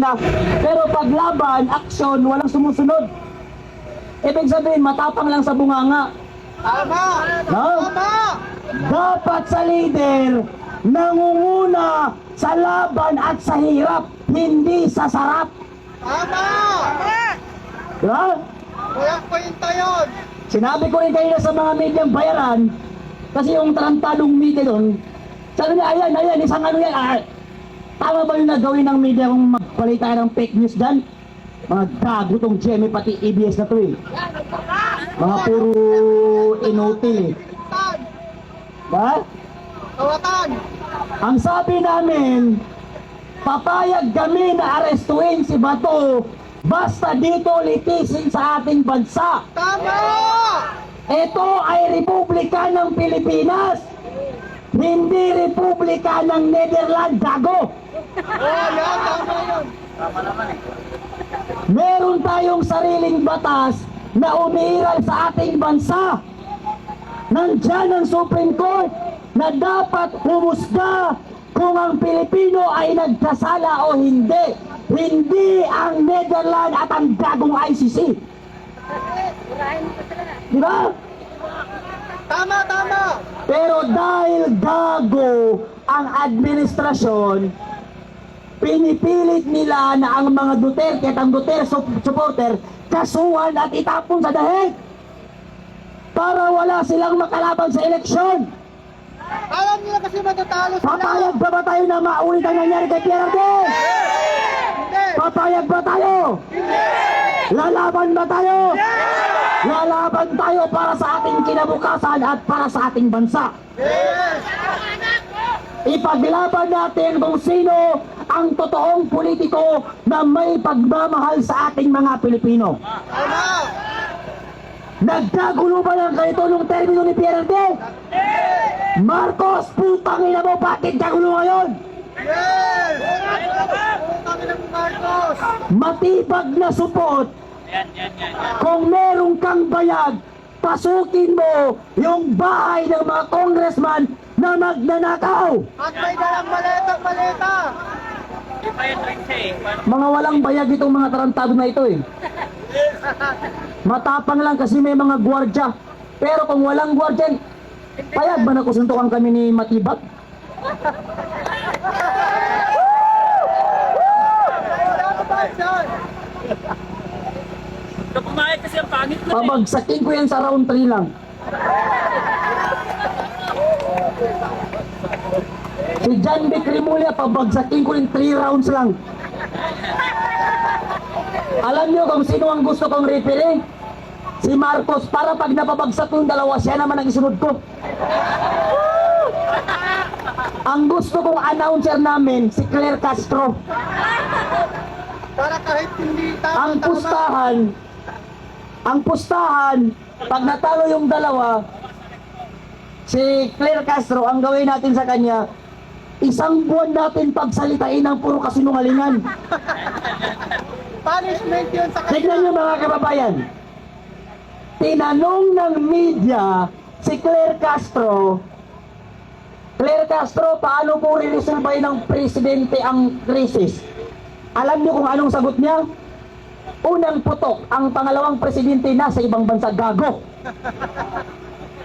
na. Pero paglaban, action, walang sumusunod. Ibig sabihin, matapang lang sa bunganga. Tama! No? Tama! Dapat sa leader, nangunguna sa laban at sa hirap, hindi sa sarap. Tama! Diba? Kaya kwenta yun! Sinabi ko rin kanina sa mga medyang bayaran, kasi yung tarantadong media doon, sabi niya, ayan, isang ano yan, tama ba yung nagawin ng media kung magpalita ng fake news dyan? Mga gago tong GMA pati ABS na to eh. Mga puro inutil eh. Tan! Ba? Kawatan! Ang sabi namin, papayag kami na arestuin si Bato basta dito litisin sa ating bansa. Tama! Ito ay Republika ng Pilipinas, hindi Republika ng Netherlands, gago. Oh, yan! Tama yun! Meron tayong sariling batas na umiiral sa ating bansa. Nandyan ang Supreme Court na dapat humusga kung ang Pilipino ay nagkasala o hindi. Hindi ang Netherlands at ang gagong ICC. Di ba? Tama! Tama! Pero dahil gago ang administrasyon, pinipilit nila na ang mga Duterte at ang Duterte supporter kasuhan at itapon sa dahig para wala silang makalaban sa eleksyon. Alam nila kasi matatalo sila! Papayag ba tayo na maulit ang nangyari kay PRD? Hindi! Papayag ba tayo? Lalaban ba tayo? Lalaban tayo para sa ating kinabukasan at para sa ating bansa. Yes! Ipaglaban natin kung sino ang totoong politiko na may pagmamahal sa ating mga Pilipino. Tama! Nagkagulo ba lang kayo nung termino ni PRD? Marcos, putang ina mo, bakit kagulo ngayon? Yes! Putang ina mo, Marcos! Matibag na support. Kung merong kang bayag, pasukin mo yung bahay ng mga congressman na magnanakaw. At may dalang maleta! Mga walang bayag itong mga tarantado na ito eh. Matapang lang kasi may mga gwardya. Pero kung walang gwardya, payag ba na kusuntukan kami ni Matibag? Wala ka ba dyan? Pumayag kasi ang pangit na Pabagsakin ko yan sa round 3 lang. Si John Vic Rimulya, pabagsakin ko rin 3 rounds lang. Alam niyo kung sino ang gusto kong referee? Si Marcos, para pag napabagsak ko yung dalawa, siya naman ang isunod ko. Ang gusto kong announcer namin, si Claire Castro. Para kahit hindi tama, Ang pustahan, pag natalo yung dalawa, si Claire Castro, ang gawin natin sa kanya, isang buwan natin pagsalitain ng puro kasinungalingan. punishment yun sa Tignan kanila. niyo mga kababayan, tinanong ng media si Claire Castro, paano po re-resolve ng presidente ang krisis? Alam niyo kung anong sagot niya? Unang putok, ang pangalawang presidente nasa ibang bansa, gago.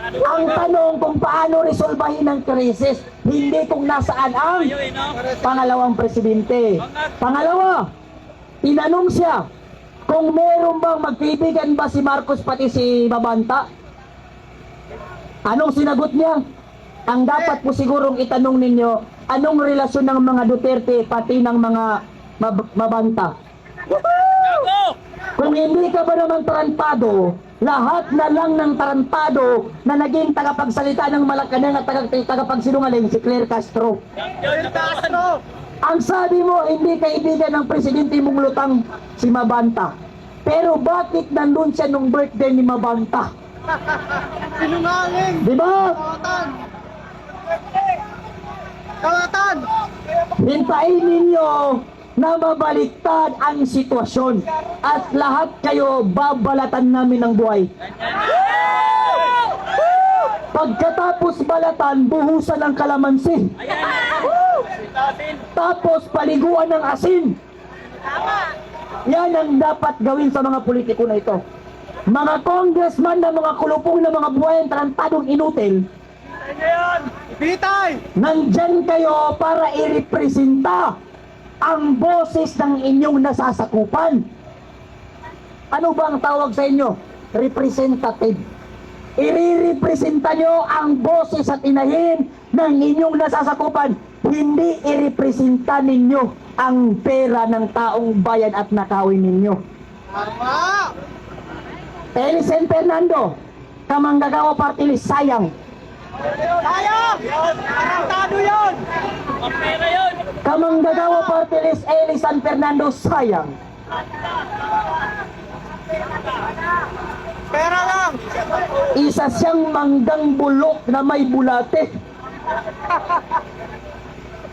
Ang tanong kung paano resolbahin ang krisis, hindi kung nasaan ang pangalawang presidente. Pangalawa, tinanong siya kung meron bang magkaibigan ba si Marcos pati si Babanta. Anong sinagot niya? Ang dapat po sigurong itanong ninyo, anong relasyon ng mga Duterte pati ng mga Mabanta? Kung hindi ka ba naman tarantado, lahat na lang ng tarantado na naging tagapagsalita ng Malacanang at tagapagsinungaling si Claire Castro. Castro! Ang sabi mo, hindi kaibigan ng presidente mong lutang si Mabanta. Pero bakit nandun siya nung birthday ni Mabanta? Sinungaling! Di ba? Kawatan! Kawatan! Hintayin ninyo na mabaliktad ang sitwasyon at lahat kayo babalatan namin ng buhay. Pagkatapos balatan, buhusan ng kalamansi. Tapos paliguan ng asin. Yan ang dapat gawin sa mga politiko na ito. Mga congressman na mga kulupong na mga buhayan tarantadong inutil, Bitay! nandyan kayo para irepresenta ang boses ng inyong nasasakupan. Ano ba ang tawag sa inyo? Representative. Irirepresenta nyo ang boses at inahin ng inyong nasasakupan. Hindi irepresenta ninyo ang pera ng taong bayan at nakawin ninyo. Tama! San Fernando, Kamanggagawa Party List, sayang. Sayang! Tarantado yun! Ang pera yun. Kamanggagawa Party List, San Fernando, sayang. Pera lang! Isa siyang manggang bulok na may bulate.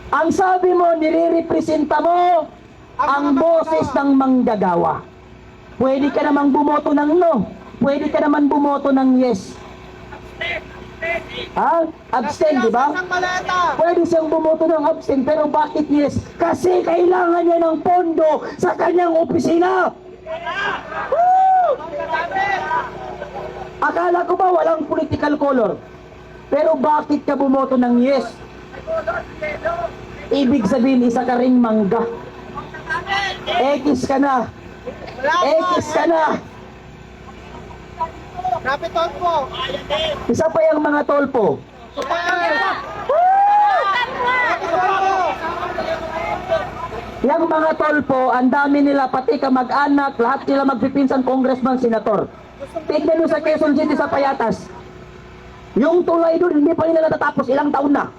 Ang sabi mo, nire-representa mo ang boses ng manggagawa. Pwede ka namang bumoto ng no. Pwede ka naman bumoto ng yes. Ha? Abstain, di ba? Ng maleta! Pwede siyang bumoto ng abstain, pero bakit yes? Kasi kailangan niya ng pondo sa kanyang opisina. Woo! Akala ko ba walang political color? Pero bakit ka bumoto ng yes? Ibig sabihin, isa ka ring mangga. X ka na. X ka na. Rapitol po! Isa pa yung mga tolpo. Yung mga tolpo, ang dami nila, pati kamag-anak, lahat sila magpipinsan, congressman, senator. Tignan nyo sa Quezon City sa Payatas. Yung tulay doon, hindi pa nila natatapos, ilang taon na.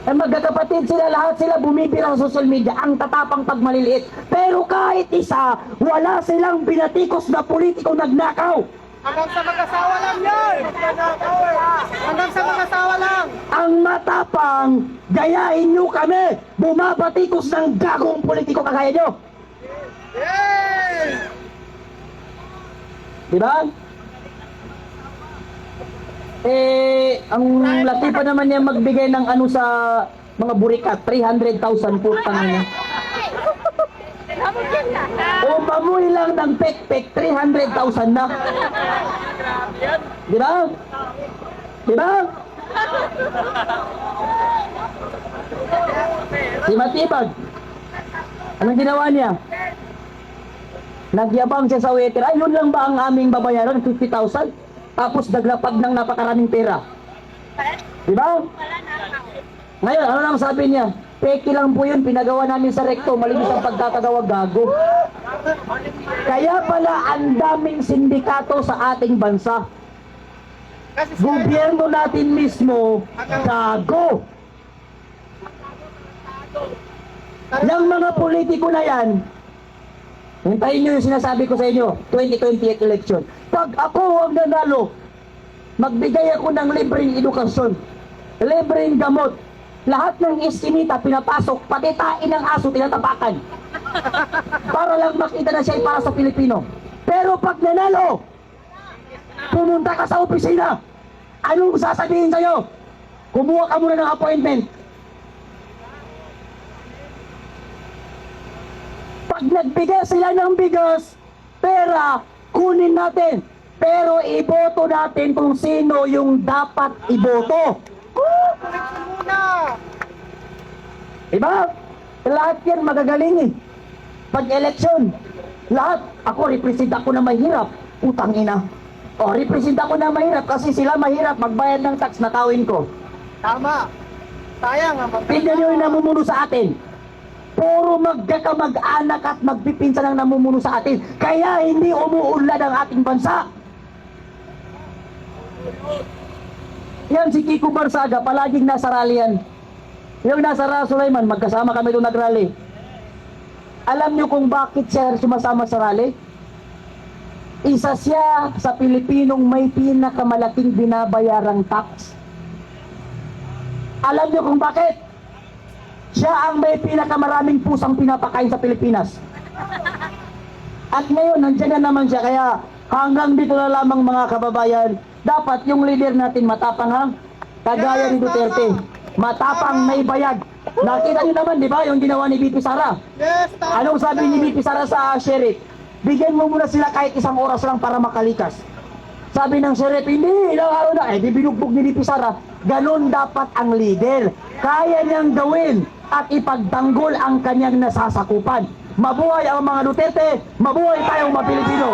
Eh, magkakapatid sila, lahat sila bumibira sa social media, ang tatapang pag maliliit. Pero kahit isa, wala silang binatikos na politiko nagnakaw. Hanggang sa mag-asawa lang yun! Hanggang sa mag-asawa lang! Ang matapang, gayahin nyo kami, bumabatikos ng gagong politiko kagaya nyo. Yay! Diba? Ang laki pa naman niya magbigay ng ano sa mga burikat, 300,000 po niya. O pamuhi lang ng pek-pek, 300,000 na. Diba? Diba? Si Matibag, anong ginawa niya? Nagyabang siya sa waiter, ay yun lang ba ang aming babayaran, 50,000? Tapos naglapag ng napakaraming pera. Diba? Ngayon, ano lang sabi niya? Peki lang po yun, pinagawa namin sa rekto, malinis ang pagkakagawa, gago. Kaya pala ang daming sindikato sa ating bansa. Kasi Gobyerno natin mismo, gago. Ng mga politiko na yan, hintayin nyo yung sinasabi ko sa inyo, 2028 election. Pag ako ang nanalo, magbigay ako ng libreng edukasyon, libreng gamot, lahat ng iskinita pinapasok, pati tain ng aso tinatapakan. Para lang makita na siya ay para sa Pilipino. Pero pag nanalo, pumunta ka sa opisina, anong sasabihin sa'yo? Kumuha ka muna ng appointment. Pag nagbigay sila ng bigas, pera, kunin natin. Pero iboto natin kung sino yung dapat iboto. koleksyon muna! Diba? Lahat yan magagaling eh. Pag eleksyon, lahat, ako represent ako na mahirap. Putang ina. O, represent ako na mahirap kasi sila mahirap magbayad ng tax na tawin ko. Tama! Sayang ang Tignan nyo yung namumuno sa atin. Puro magkakamag-anak at magpipinsan ang namumuno sa atin. Kaya hindi umuunlad ang ating bansa. Yan si Kiko Barsaga, palaging nasa rally yan. Yung nasa Sulaiman, magkasama kami doon nag-rally. Alam nyo kung bakit siya sumasama sa rally? Isa siya sa Pilipinong may pinakamalaking binabayarang tax. Alam nyo kung bakit? Siya ang may pinakamaraming pusang pinapakain sa Pilipinas. At ngayon, nandiyan na naman siya. Kaya hanggang dito na lamang mga kababayan, dapat yung leader natin matapang ha? Kagaya ni Duterte. Matapang, may bayag. Nakita niyo naman, di ba, yung ginawa ni VP Sara? Yes, tama. Anong sabi ni VP Sara sa sheriff? Bigyan mo muna sila kahit 1 oras lang para makalikas. Sabi ng sheriff, hindi, ilang araw na. Eh, di binugbog ni VP Sara. Ganon dapat ang leader. Kaya niyang gawin at ipagtanggol ang kanyang nasasakupan. Mabuhay ang mga Duterte, mabuhay tayong mga Pilipino.